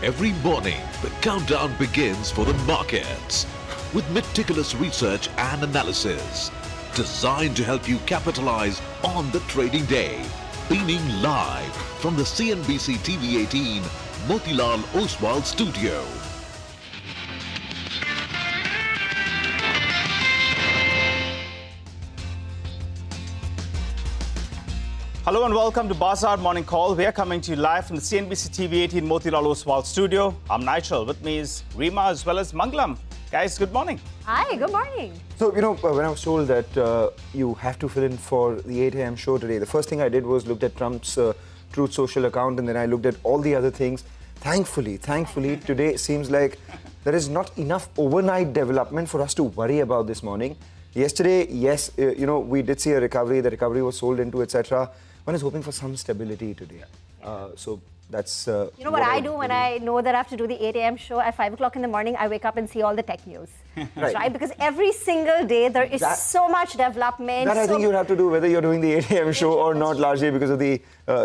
Every morning, the countdown begins for the markets with meticulous research and analysis designed to help you capitalize on the trading day. Beaming live from the CNBC TV 18 Motilal Oswal studio. Hello and welcome to Bazaar Morning Call. We are coming to you live from the CNBC TV 18 Motilal Oswal studio. I'm Nigel. With me is Rima as well as Mangalam. Guys, good morning. Hi, good morning. So, when I was told that you have to fill in for the 8 a.m. show today, the first thing I did was looked at Trump's Truth Social account, and then I looked at all the other things. Thankfully, today seems like there is not enough overnight development for us to worry about this morning. Yesterday, yes, we did see a recovery. The recovery was sold into, etc. One is hoping for some stability today. So that's... you know what I do when I know that I have to do the 8 a.m. show at 5 o'clock in the morning? I wake up and see all the tech news. right? Because every single day there is so much development. That I think you have to do whether you're doing the 8 a.m. show or not, largely because of the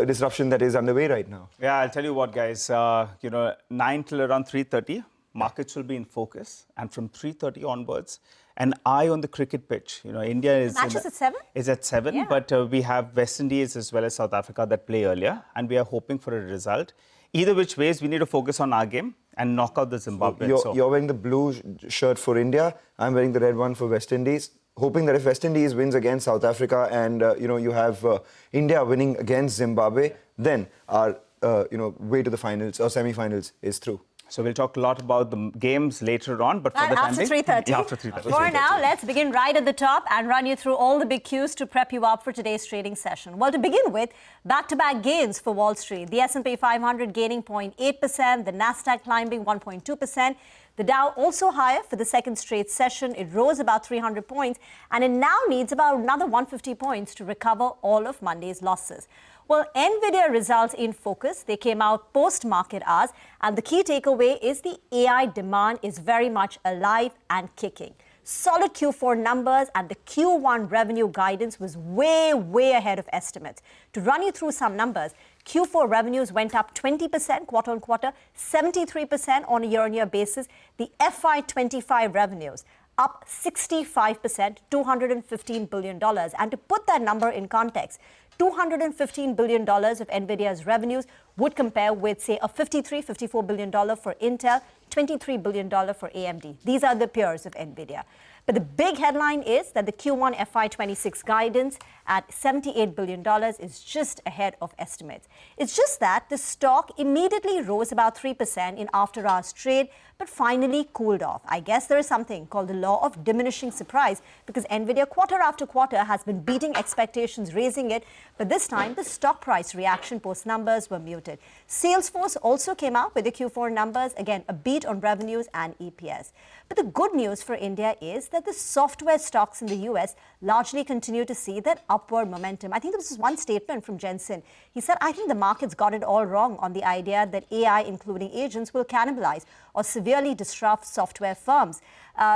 disruption that is underway right now. Yeah, I'll tell you what, guys. 9 till around 3:30, markets will be in focus. And from 3:30 onwards, an eye on the cricket pitch. India is... Matches at 7? Is at 7, yeah. But we have West Indies as well as South Africa that play earlier, and we are hoping for a result. Either which ways, we need to focus on our game and knock out the Zimbabweans. So you're wearing the blue shirt for India. I'm wearing the red one for West Indies, hoping that if West Indies wins against South Africa and, you have India winning against Zimbabwe, then our, way to the finals or semi-finals is through. So we'll talk a lot about the games later on, but for the time being... After 3:30. For now, let's begin right at the top and run you through all the big cues to prep you up for today's trading session. Well, to begin with, back-to-back gains for Wall Street. The S&P 500 gaining 0.8%, the Nasdaq climbing 1.2%. The Dow also higher for the second straight session. It rose about 300 points, and it now needs about another 150 points to recover all of Monday's losses. Well, NVIDIA results in focus. They came out post-market hours, and the key takeaway is the AI demand is very much alive and kicking. Solid Q4 numbers and the Q1 revenue guidance was way ahead of estimates. To run you through some numbers, Q4 revenues went up 20% quarter-on-quarter, 73% on a year-on-year basis. The FY25 revenues up 65%, $215 billion. And to put that number in context, $215 billion of NVIDIA's revenues would compare with, say, a $54 billion for Intel, $23 billion for AMD. These are the peers of NVIDIA. But the big headline is that the Q1 FY26 guidance at $78 billion is just ahead of estimates. It's just that the stock immediately rose about 3% in after-hours trade, but finally cooled off. I guess there is something called the law of diminishing surprise, because NVIDIA quarter after quarter has been beating expectations, raising it, but this time the stock price reaction post numbers were muted. Salesforce also came out with the Q4 numbers, again a beat on revenues and EPS. But the good news for India is that the software stocks in the US largely continue to see that upward momentum. I think there was one statement from Jensen. He said, I think the markets got it all wrong on the idea that AI, including agents, will cannibalize or severely disrupt software firms.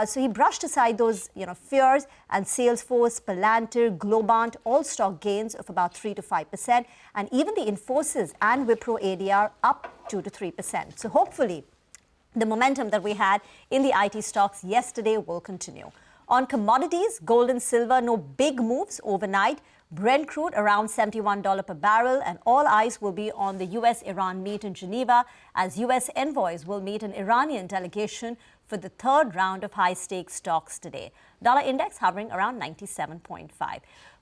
So he brushed aside those fears, and Salesforce, Palantir, Globant, all stock gains of about 3 to 5%, and even the Infosys and Wipro ADR up 2 to 3%. So hopefully, the momentum that we had in the IT stocks yesterday will continue. On commodities, gold and silver, no big moves overnight. Brent crude around $71 per barrel, and all eyes will be on the US-Iran meet in Geneva, as US envoys will meet an Iranian delegation for the third round of high-stakes talks today. Dollar index hovering around 97.5.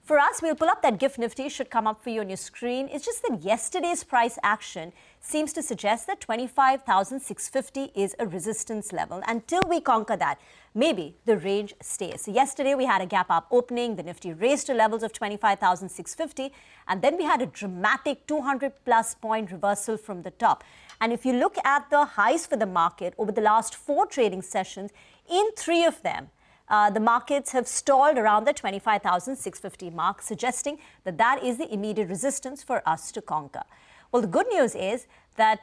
For us, we'll pull up that GIFT Nifty, should come up for you on your screen. It's just that yesterday's price action seems to suggest that 25,650 is a resistance level. Until we conquer that, maybe the range stays. So yesterday we had a gap up opening. The Nifty raised to levels of 25,650, and then we had a dramatic 200-plus point reversal from the top. And if you look at the highs for the market over the last 4 trading sessions, in 3 of them, the markets have stalled around the 25,650 mark, suggesting that that is the immediate resistance for us to conquer. Well, the good news is that,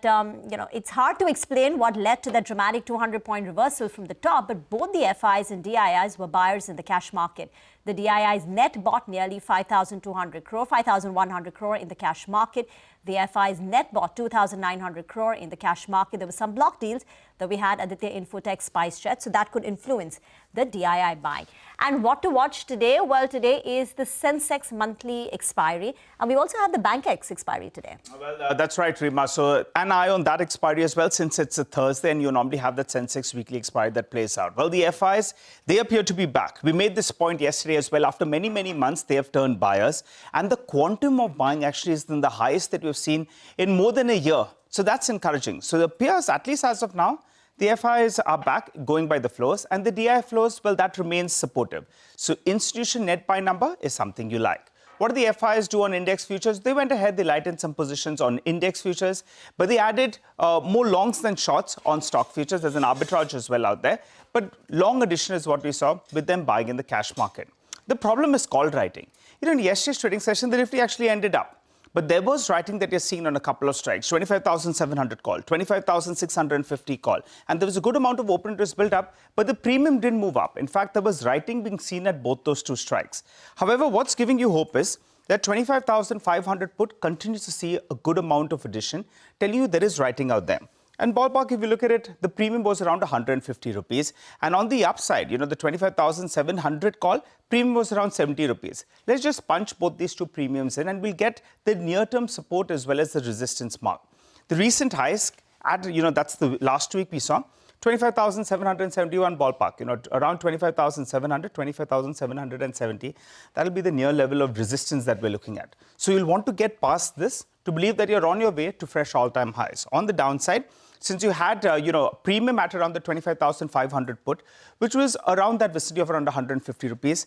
it's hard to explain what led to that dramatic 200-point reversal from the top, but both the FIs and DIIs were buyers in the cash market. The DIIs net bought nearly 5,100 crore in the cash market. The FIs net bought 2,900 crore in the cash market. There were some block deals that we had at the Infotech SpiceJet, so that could influence the DII buying. And what to watch today? Well, today is the Sensex monthly expiry, and we also have the BankX expiry today. Well, that's right, Rima. So an eye on that expiry as well, since it's a Thursday and you normally have that Sensex weekly expiry that plays out. Well, the FIs, they appear to be back. We made this point yesterday as well. After many, many months, they have turned buyers, and the quantum of buying actually is the highest that we've seen in more than a year. So that's encouraging. So it appears, at least as of now, the FIs are back going by the flows, and the DI flows, well, that remains supportive. So institution net buy number is something you like. What do the FIs do on index futures? They went ahead, they lightened some positions on index futures, but they added more longs than shorts on stock futures. There's an arbitrage as well out there. But long addition is what we saw with them buying in the cash market. The problem is call writing. In yesterday's trading session, the Nifty actually ended up. But there was writing that you're seeing on a couple of strikes. 25,700 call, 25,650 call. And there was a good amount of open interest built up, but the premium didn't move up. In fact, there was writing being seen at both those two strikes. However, what's giving you hope is that 25,500 put continues to see a good amount of addition, telling you there is writing out there. And ballpark, if you look at it, the premium was around 150 rupees. And on the upside, the 25,700 call, premium was around 70 rupees. Let's just punch both these two premiums in and we'll get the near-term support as well as the resistance mark. The recent highs, that's the last week we saw, 25,771 ballpark, around 25,700, 25,770. That'll be the near level of resistance that we're looking at. So you'll want to get past this to believe that you're on your way to fresh all-time highs. On the downside, since you had, premium at around the 25,500 put, which was around that vicinity of around 150 rupees,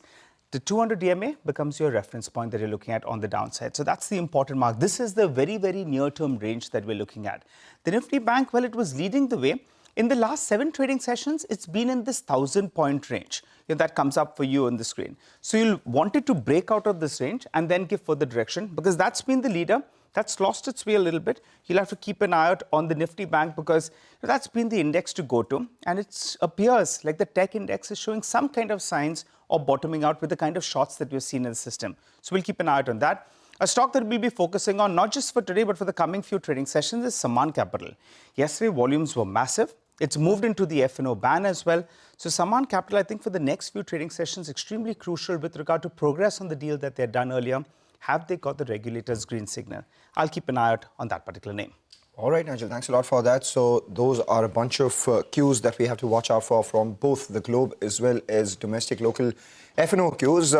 the 200 DMA becomes your reference point that you're looking at on the downside. So that's the important mark. This is the very, very near-term range that we're looking at. The Nifty Bank, well, it was leading the way. In the last 7 trading sessions, it's been in this 1,000-point range. That comes up for you on the screen. So you'll want it to break out of this range and then give further direction, because that's been the leader. That's lost its way a little bit. You'll have to keep an eye out on the Nifty Bank because that's been the index to go to. And it appears like the tech index is showing some kind of signs of bottoming out with the kind of shorts that we've seen in the system. So we'll keep an eye out on that. A stock that we'll be focusing on, not just for today, but for the coming few trading sessions, is Sammaan Capital. Yesterday, volumes were massive. It's moved into the F&O ban as well. So Sammaan Capital, I think for the next few trading sessions, extremely crucial with regard to progress on the deal that they had done earlier. Have they got the regulator's green signal? I'll keep an eye out on that particular name. All right, Nigel, thanks a lot for that. So those are a bunch of cues that we have to watch out for from both the globe as well as domestic local F&O cues.